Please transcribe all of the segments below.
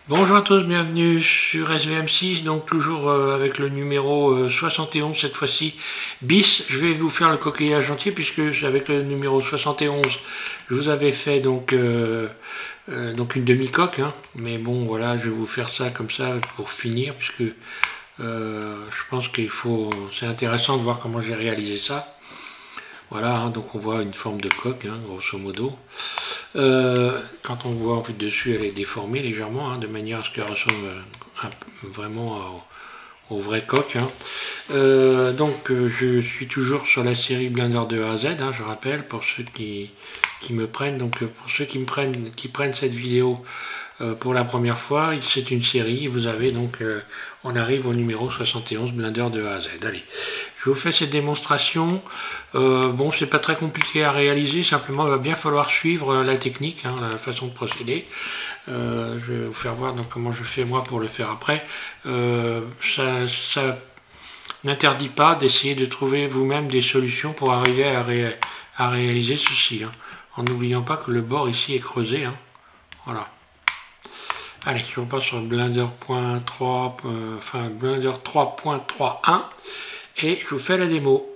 Bonjour à tous, bienvenue sur SVM6, donc toujours avec le numéro 71 cette fois-ci bis. Je vais vous faire le coquillage entier puisque avec le numéro 71 je vous avais fait donc une demi-coque, hein. Mais bon voilà, je vais vous faire ça comme ça pour finir puisque je pense c'est intéressant de voir comment j'ai réalisé ça. Voilà, hein, donc on voit une forme de coque, hein, grosso modo. Quand on voit en vue dessus, elle est déformée légèrement, hein, de manière à ce qu'elle ressemble vraiment au vrai coq. Hein. Je suis toujours sur la série Blender de A à Z, hein, je rappelle, pour ceux qui me prennent. Donc pour ceux qui prennent cette vidéo pour la première fois, c'est une série. Vous avez donc, on arrive au numéro 71 Blender de A à Z. Allez, je vous fais cette démonstration. Bon, c'est pas très compliqué à réaliser, simplement il va bien falloir suivre la technique, hein, la façon de procéder. Je vais vous faire voir donc comment je fais moi pour le faire après. Ça n'interdit pas d'essayer de trouver vous-même des solutions pour arriver à réaliser ceci, hein, en n'oubliant pas que le bord ici est creusé. Hein. Voilà. Allez, je repasse sur Blender.3, Blender 3.31 et je vous fais la démo.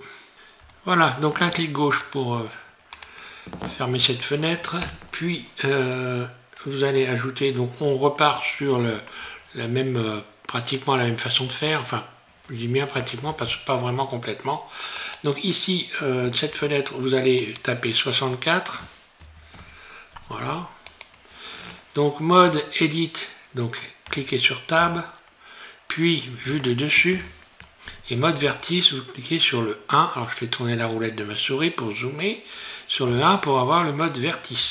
Voilà, donc un clic gauche pour fermer cette fenêtre, puis vous allez ajouter, donc on repart sur pratiquement la même façon de faire, enfin je dis bien pratiquement parce que pas vraiment complètement. Donc ici, cette fenêtre, vous allez taper 64, voilà. Donc mode edit, donc cliquez sur tab, puis vue de dessus, et mode vertice, vous cliquez sur le 1, alors je fais tourner la roulette de ma souris pour zoomer, sur le 1 pour avoir le mode vertice.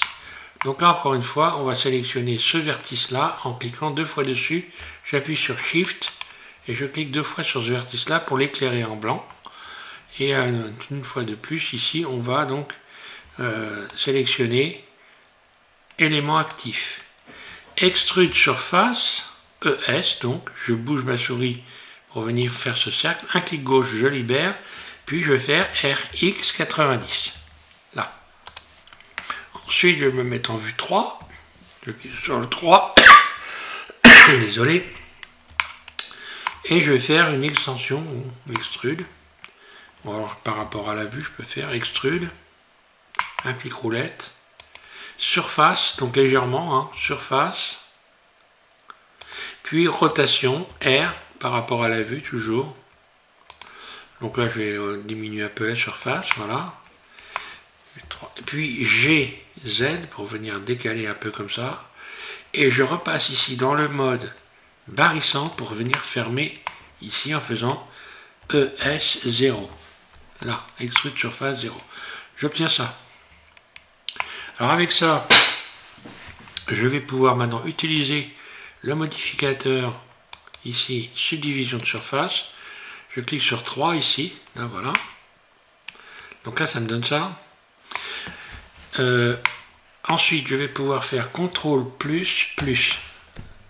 Donc là encore une fois, on va sélectionner ce vertice là en cliquant deux fois dessus, j'appuie sur Shift, et je clique deux fois sur ce vertice là pour l'éclairer en blanc. Et une fois de plus, ici on va donc sélectionner élément actif. Extrude surface, ES, donc je bouge ma souris pour venir faire ce cercle, un clic gauche, je libère, puis je vais faire RX90, là. Ensuite, je vais me mettre en vue 3, je clique sur le 3, désolé, et je vais faire une extension, ou extrude. Bon, alors par rapport à la vue, je peux faire extrude, un clic roulette, surface, donc légèrement, hein, surface, puis rotation, R, par rapport à la vue, toujours. Donc là, je vais diminuer un peu la surface, voilà. Puis G, Z, pour venir décaler un peu comme ça. Et je repasse ici dans le mode barrissant pour venir fermer ici en faisant ES0. Là, extrude surface 0. J'obtiens ça. Alors avec ça, je vais pouvoir maintenant utiliser le modificateur ici, subdivision de surface. Je clique sur 3 ici, là voilà. Donc là, ça me donne ça. Ensuite, je vais pouvoir faire CTRL plus.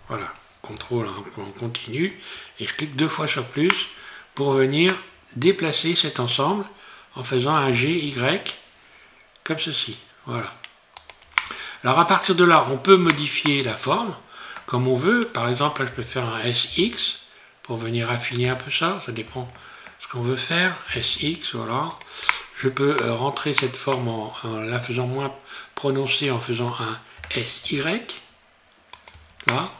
Voilà, CTRL en continu. Et je clique deux fois sur plus pour venir déplacer cet ensemble en faisant un GY comme ceci. Voilà. Alors à partir de là, on peut modifier la forme comme on veut. Par exemple, là, je peux faire un SX pour venir affiner un peu ça. Ça dépend de ce qu'on veut faire. SX, voilà. Je peux rentrer cette forme en la faisant moins prononcée en faisant un SY. Là.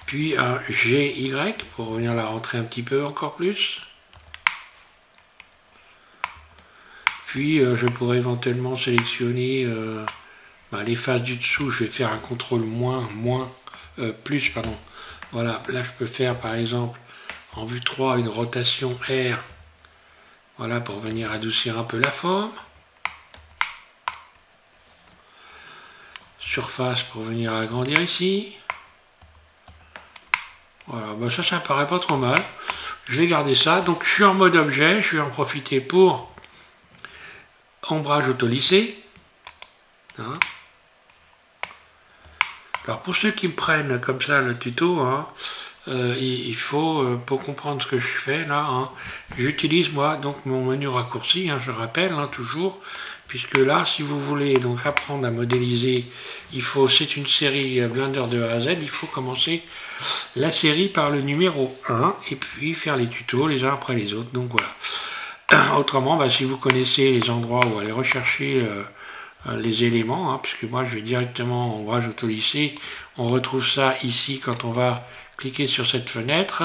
Puis un GY pour venir la rentrer un petit peu encore plus. Puis je pourrais éventuellement sélectionner les faces du dessous. Je vais faire un contrôle plus, pardon. Voilà, là je peux faire par exemple en vue 3 une rotation R. Voilà, pour venir adoucir un peu la forme. Surface pour venir agrandir ici. Voilà, ben ça me paraît pas trop mal. Je vais garder ça. Donc je suis en mode objet, je vais en profiter pour ombrage auto-lissé. Hein. Alors pour ceux qui me prennent comme ça le tuto, hein, il faut, pour comprendre ce que je fais là, hein, j'utilise moi donc mon menu raccourci, hein, je rappelle, hein, toujours, puisque là, si vous voulez donc apprendre à modéliser, c'est une série Blender de A à Z, il faut commencer la série par le numéro 1 et puis faire les tutos les uns après les autres. Donc voilà. Autrement, si vous connaissez les endroits où aller rechercher les éléments, puisque moi je vais directement en Ombrage Autolissé, on retrouve ça ici quand on va cliquer sur cette fenêtre.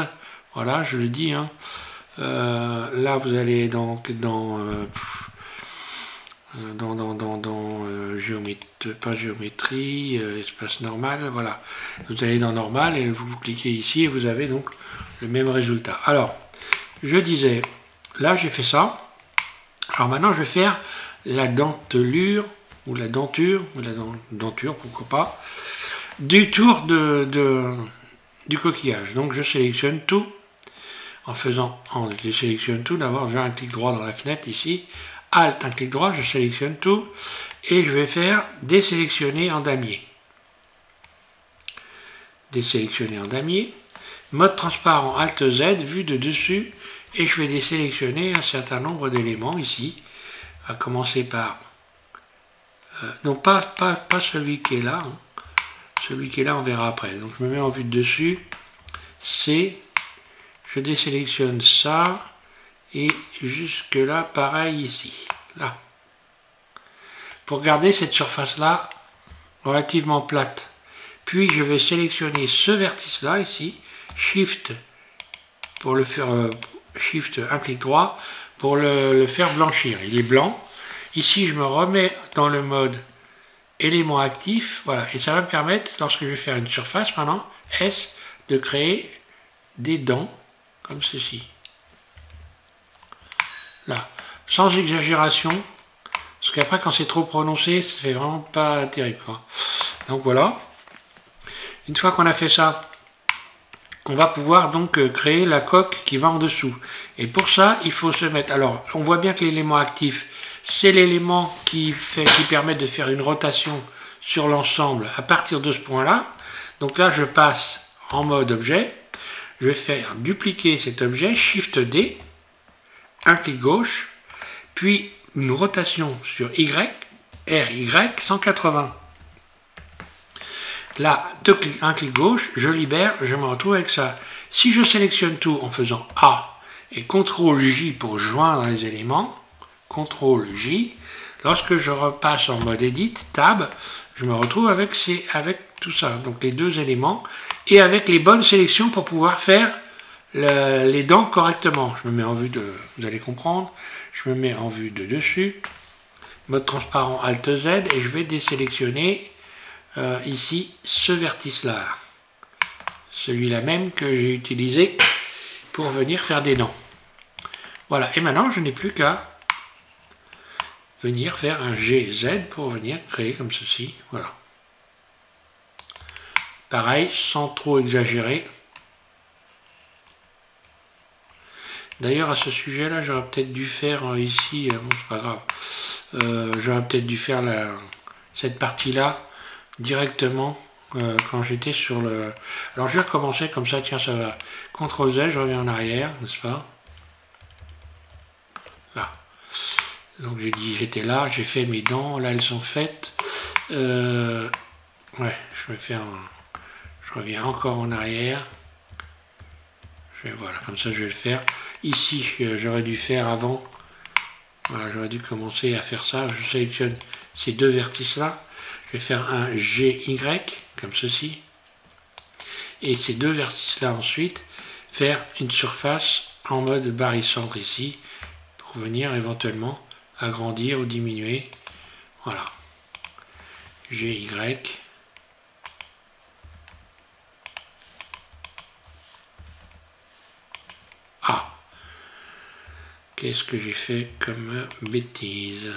Voilà, je le dis. Là, vous allez donc dans géométrie, espace normal, voilà. Vous allez dans normal et vous cliquez ici et vous avez donc le même résultat. Alors, je disais, là j'ai fait ça. Alors maintenant je vais faire la dentelure, ou la denture, pourquoi pas, du tour du coquillage. Donc je sélectionne tout, je sélectionne tout, d'abord j'ai un clic droit dans la fenêtre ici, Alt, un clic droit, je sélectionne tout, et je vais faire désélectionner en damier. Désélectionner en damier, mode transparent, Alt Z, vue de dessus, et je vais désélectionner un certain nombre d'éléments ici, à commencer par, non pas celui qui est là, celui qui est là on verra après, donc je me mets en vue de dessus, C, je désélectionne ça, et jusque là, pareil ici, là. Pour garder cette surface-là relativement plate. Puis je vais sélectionner ce vertice-là ici, Shift pour le faire, Shift un clic droit pour le faire blanchir. Il est blanc. Ici, je me remets dans le mode élément actif, voilà, et ça va me permettre, lorsque je vais faire une surface maintenant, S, de créer des dents comme ceci. Là, sans exagération, parce qu'après quand c'est trop prononcé, ça fait vraiment pas terrible, quoi. Donc voilà. Une fois qu'on a fait ça, on va pouvoir donc créer la coque qui va en dessous. Et pour ça, il faut se mettre. Alors, on voit bien que l'élément actif, c'est l'élément qui permet de faire une rotation sur l'ensemble à partir de ce point-là. Donc là, je passe en mode objet. Je vais faire dupliquer cet objet, Shift D, un clic gauche, puis une rotation sur Y, RY 180. Là, un clic gauche, je libère, je me retrouve avec ça. Si je sélectionne tout en faisant A et CTRL-J pour joindre les éléments, CTRL-J, lorsque je repasse en mode Edit, Tab, je me retrouve avec tout ça, donc les deux éléments, et avec les bonnes sélections pour pouvoir faire les dents correctement. Je me mets en vue de, vous allez comprendre, je me mets en vue de dessus, mode transparent Alt Z, et je vais désélectionner ici ce vertice-là, celui-là même que j'ai utilisé pour venir faire des dents. Voilà, et maintenant je n'ai plus qu'à venir faire un GZ pour venir créer comme ceci, voilà. Pareil, sans trop exagérer. D'ailleurs, à ce sujet-là, j'aurais peut-être dû faire ici, bon, c'est pas grave, j'aurais peut-être dû faire cette partie-là directement quand j'étais sur le... Alors, je vais recommencer comme ça, tiens, ça va. CTRL Z, je reviens en arrière, n'est-ce pas? Là. Donc, j'ai dit, j'étais là, j'ai fait mes dents, là, elles sont faites. Ouais, je vais faire je reviens encore en arrière. Voilà, comme ça je vais le faire. Ici, j'aurais dû faire avant. Voilà, j'aurais dû commencer à faire ça. Je sélectionne ces deux vertices-là. Je vais faire un GY, comme ceci. Et ces deux vertices-là ensuite, faire une surface en mode barycentre ici, pour venir éventuellement agrandir ou diminuer. Voilà. GY. Ah, qu'est-ce que j'ai fait comme bêtise?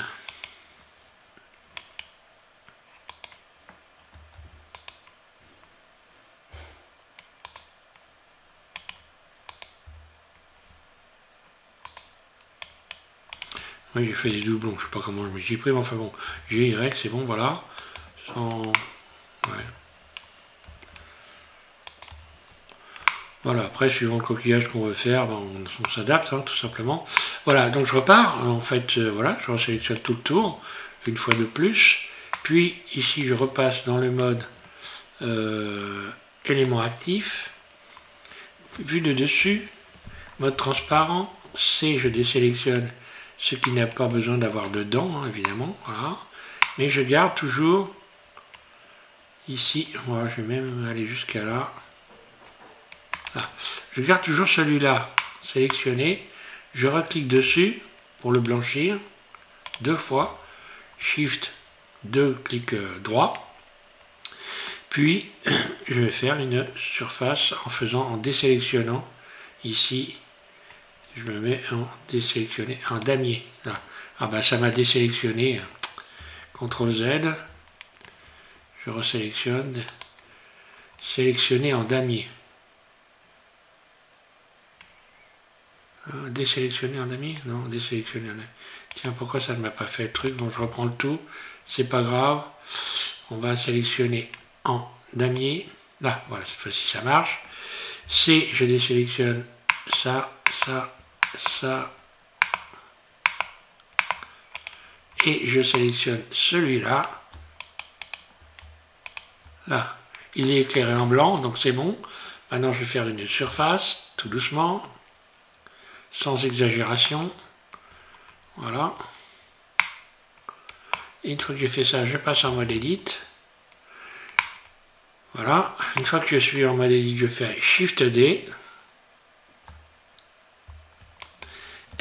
Oui, j'ai fait des doublons, je sais pas comment je me suis pris, mais enfin bon, GY, c'est bon, voilà. Sans... Ouais. Voilà, après, suivant le coquillage qu'on veut faire, ben, on s'adapte, hein, tout simplement. Voilà, donc je repars, en fait, voilà, je resélectionne tout le tour, une fois de plus. Puis ici je repasse dans le mode élément actif, vue de dessus, mode transparent, C je désélectionne ce qui n'a pas besoin d'avoir de dents, hein, évidemment, voilà. Mais je garde toujours ici, voilà, je vais même aller jusqu'à là. Là. Je garde toujours celui-là sélectionné, je reclique dessus pour le blanchir, 2 fois, Shift, 2 clics droit, puis je vais faire une surface en désélectionnant ici, je me mets en désélectionné, en damier, là. Ah ben ça m'a désélectionné, CTRL Z, je resélectionne, sélectionner en damier. Désélectionner en damier? Non, désélectionner en damier. Tiens, pourquoi ça ne m'a pas fait le truc? Bon, je reprends le tout, c'est pas grave. On va sélectionner en damier. Là, voilà, cette fois-ci ça marche. C, je désélectionne ça, ça, ça. Et je sélectionne celui-là. Là, il est éclairé en blanc, donc c'est bon. Maintenant, je vais faire une surface, tout doucement, sans exagération. Voilà. Et une fois que j'ai fait ça, je passe en mode Edit. Voilà. Une fois que je suis en mode Edit, je fais Shift D.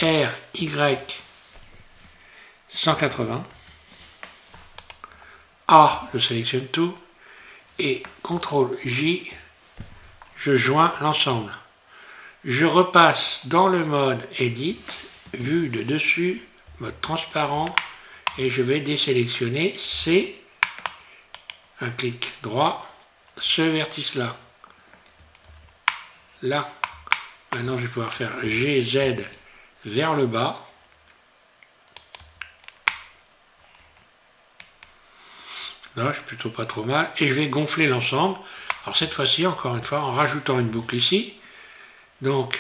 R, Y, 180. A, je sélectionne tout. Et CTRL J, je joins l'ensemble. Je repasse dans le mode Edit, vue de dessus, mode transparent, et je vais désélectionner C, un clic droit, ce vertice-là. Là. Maintenant, je vais pouvoir faire G, Z vers le bas. Là, je suis plutôt pas trop mal. Et je vais gonfler l'ensemble. Alors cette fois-ci, encore une fois, en rajoutant une boucle ici. Donc,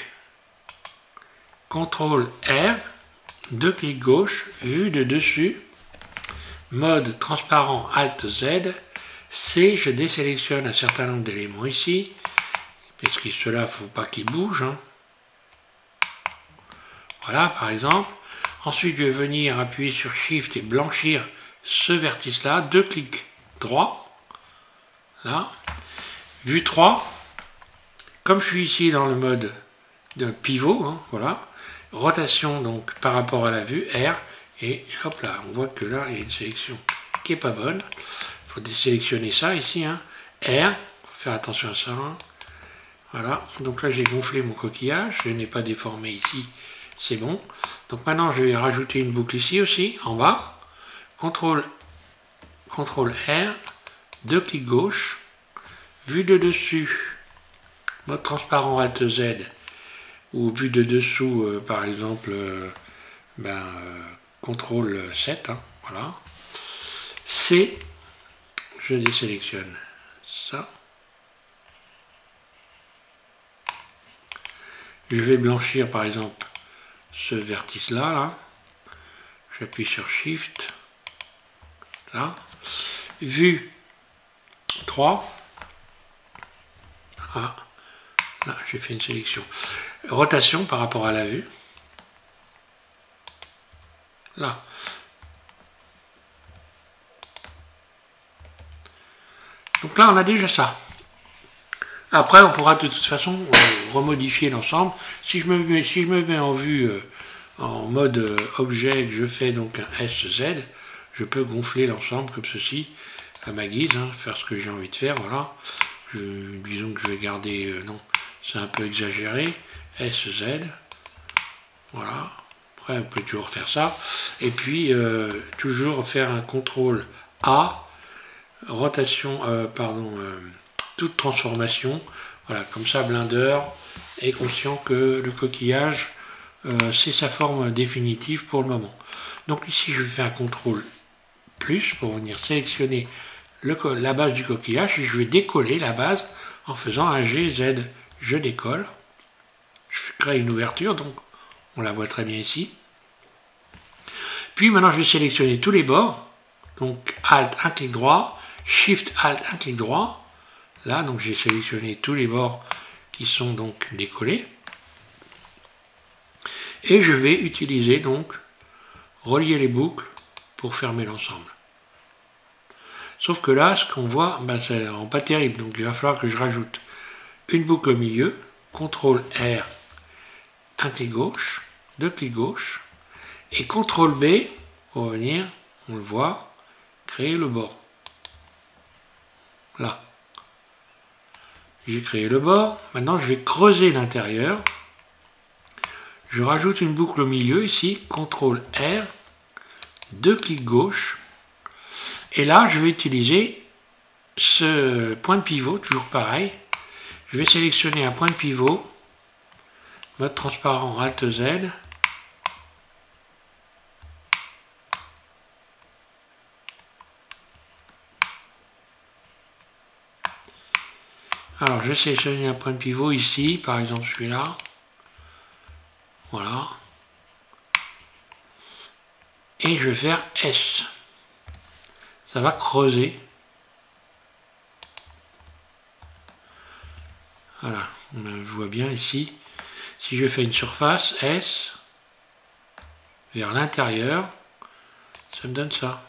CTRL R, 2 clics gauche, vue de dessus, mode transparent Alt Z, C, je désélectionne un certain nombre d'éléments ici, parce que cela, il ne faut pas qu'ils bougent. Hein. Voilà, par exemple. Ensuite, je vais venir appuyer sur Shift et blanchir ce vertice-là, 2 clics droit, là. Vue 3, comme je suis ici dans le mode de pivot, hein, voilà, rotation donc par rapport à la vue, R, et hop là, on voit que là, il y a une sélection qui n'est pas bonne. Il faut désélectionner ça ici, hein. R, faut faire attention à ça. Hein. Voilà, donc là j'ai gonflé mon coquillage, je n'ai pas déformé ici, c'est bon. Donc maintenant je vais rajouter une boucle ici aussi, en bas. CTRL R, 2 clics gauche, vue de dessus, mode transparent Alt Z, ou vue de dessous, par exemple, CTRL 7, hein, voilà. C, je désélectionne ça. Je vais blanchir par exemple ce vertice-là, là. J'appuie sur Shift, là. Vue 3. Ah, là, j'ai fait une sélection. Rotation par rapport à la vue. Là. Donc là, on a déjà ça. Après, on pourra de toute façon remodifier l'ensemble. Si je me mets en vue en mode objet, que je fais donc un SZ, je peux gonfler l'ensemble comme ceci, à ma guise, hein, faire ce que j'ai envie de faire, voilà. Disons que je vais garder, non, c'est un peu exagéré, SZ, voilà. Après, on peut toujours faire ça. Et puis, toujours faire un CTRL A, rotation, toute transformation. Voilà, comme ça, Blender est conscient que le coquillage, c'est sa forme définitive pour le moment. Donc ici, je vais faire un CTRL plus pour venir sélectionner la base du coquillage et je vais décoller la base en faisant un GZ. Je décolle. Je crée une ouverture, donc on la voit très bien ici. Puis maintenant, je vais sélectionner tous les bords Donc Alt, un clic droit, Shift, Alt, un clic droit. Là, donc j'ai sélectionné tous les bords qui sont donc décollés. Et je vais utiliser donc relier les boucles pour fermer l'ensemble. Sauf que là, ce qu'on voit, ben, c'est vraiment pas terrible. Donc il va falloir que je rajoute une boucle au milieu, CTRL R, un clic gauche, deux clics gauche, et CTRL B pour venir, on le voit, créer le bord. Là. J'ai créé le bord. Maintenant, je vais creuser l'intérieur. Je rajoute une boucle au milieu ici, CTRL R, deux clics gauche. Et là, je vais utiliser ce point de pivot, toujours pareil. Je vais sélectionner un point de pivot, mode transparent, Alt Z. Alors, je vais sélectionner un point de pivot ici, par exemple celui-là. Voilà. Et je vais faire S. Ça va creuser. Voilà, on voit bien ici. Si je fais une surface S vers l'intérieur, ça me donne ça.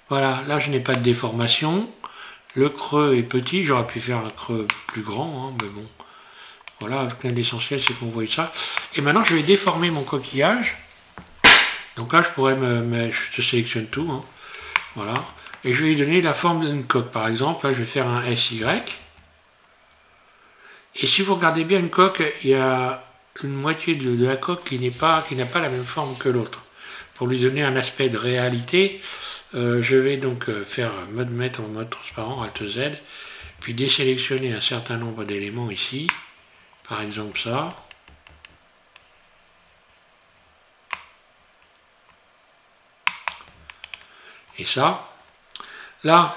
Voilà, là je n'ai pas de déformation. Le creux est petit, j'aurais pu faire un creux plus grand, hein, mais bon. Voilà, l'essentiel c'est qu'on voit ça. Et maintenant je vais déformer mon coquillage. Donc là je pourrais je sélectionne tout. Hein. Voilà. Et je vais lui donner la forme d'une coque. Par exemple, là je vais faire un SY. Et si vous regardez bien une coque, il y a une moitié de la coque qui n'a pas la même forme que l'autre. Pour lui donner un aspect de réalité, je vais donc mettre en mode transparent, Alt Z, puis désélectionner un certain nombre d'éléments ici. Par exemple ça. Et ça. Là,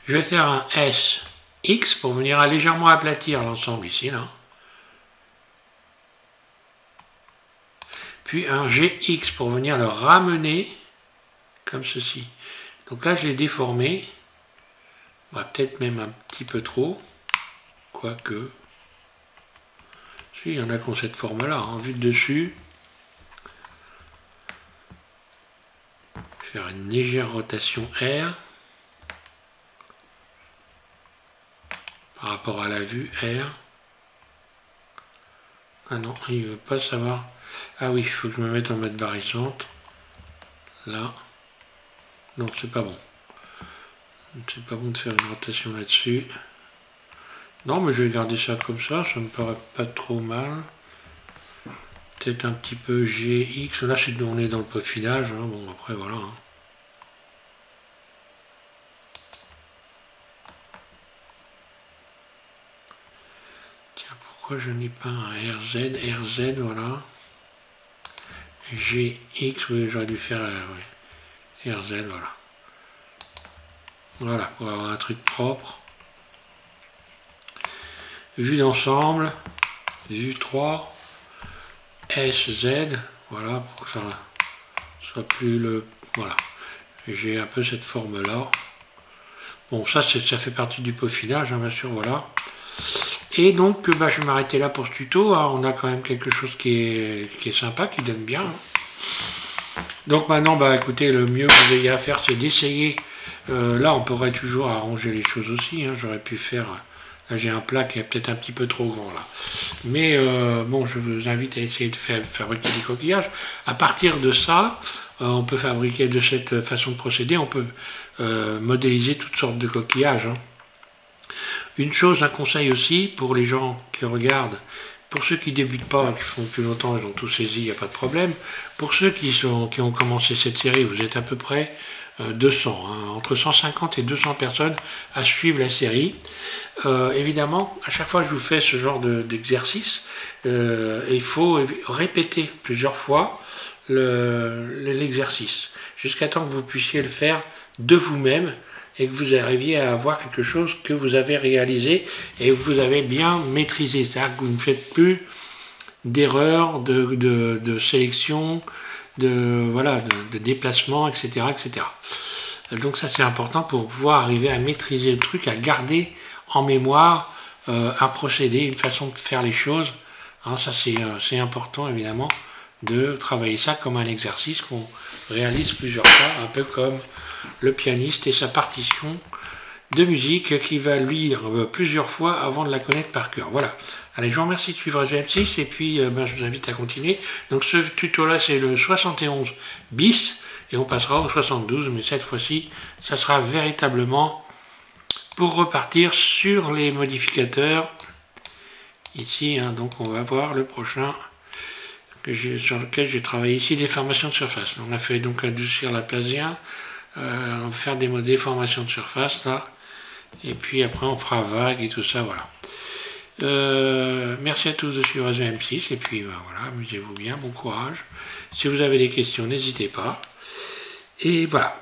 je vais faire un SX pour venir légèrement aplatir l'ensemble ici, là. Puis un GX pour venir le ramener comme ceci. Donc là, je l'ai déformé. Peut-être même un petit peu trop. Quoique. Si, il y en a qui ont cette forme-là, hein, vue de dessus. Faire une légère rotation R par rapport à la vue R. Ah non, il ne veut pas savoir. Ah oui, il faut que je me mette en mode barycentre. Là. Non, c'est pas bon. C'est pas bon de faire une rotation là-dessus. Non, mais je vais garder ça comme ça me paraît pas trop mal. Peut-être un petit peu GX. Là, on est dans le peaufinage. Hein. Bon, après, voilà. Hein. Tiens, pourquoi je n'ai pas un RZ? RZ, voilà. GX, oui, j'aurais dû faire oui. RZ, voilà. Voilà, pour avoir un truc propre. Vue d'ensemble. Vue 3. SZ, voilà, pour que ça soit plus le... Voilà, j'ai un peu cette forme-là. Bon, ça fait partie du peaufinage, hein, bien sûr, voilà. Et donc, je vais m'arrêter là pour ce tuto. Hein. On a quand même quelque chose qui est sympa, qui donne bien. Hein. Donc maintenant, écoutez, le mieux que vous ayez à faire, c'est d'essayer. Là, on pourrait toujours arranger les choses aussi. Hein. J'aurais pu faire... Là, j'ai un plat qui est peut-être un petit peu trop grand, là. Mais bon, je vous invite à essayer de fabriquer des coquillages. À partir de ça, on peut fabriquer de cette façon de procéder, on peut modéliser toutes sortes de coquillages. Hein. Une chose, un conseil aussi, pour les gens qui regardent, pour ceux qui ne débutent pas, qui font plus longtemps, ils ont tout saisi, il n'y a pas de problème. Pour ceux qui ont commencé cette série, vous êtes à peu près 200, hein, entre 150 et 200 personnes à suivre la série. Évidemment, à chaque fois que je vous fais ce genre d'exercice, il faut répéter plusieurs fois l'exercice, jusqu'à temps que vous puissiez le faire de vous-même et que vous arriviez à avoir quelque chose que vous avez réalisé et que vous avez bien maîtrisé. C'est-à-dire que vous ne faites plus d'erreurs, de sélection, de déplacement, etc., etc. Donc ça c'est important pour pouvoir arriver à maîtriser le truc, à garder en mémoire un procédé, une façon de faire les choses. Hein, ça c'est important évidemment de travailler ça comme un exercice qu'on réalise plusieurs fois, un peu comme le pianiste et sa partition de musique qui va lire plusieurs fois avant de la connaître par cœur. Voilà. Allez, je vous remercie de suivre M6 et puis je vous invite à continuer. Donc ce tuto-là, c'est le 71 bis et on passera au 72, mais cette fois-ci, ça sera véritablement pour repartir sur les modificateurs. Ici, hein, donc on va voir le prochain sur lequel j'ai travaillé ici, des formations de surface. On a fait donc adoucir l'Aplazien, on va faire des déformations de surface là. Et puis après on fera vague et tout ça, voilà. Merci à tous de suivre M6 et puis voilà, amusez-vous bien, bon courage. Si vous avez des questions, n'hésitez pas. Et voilà.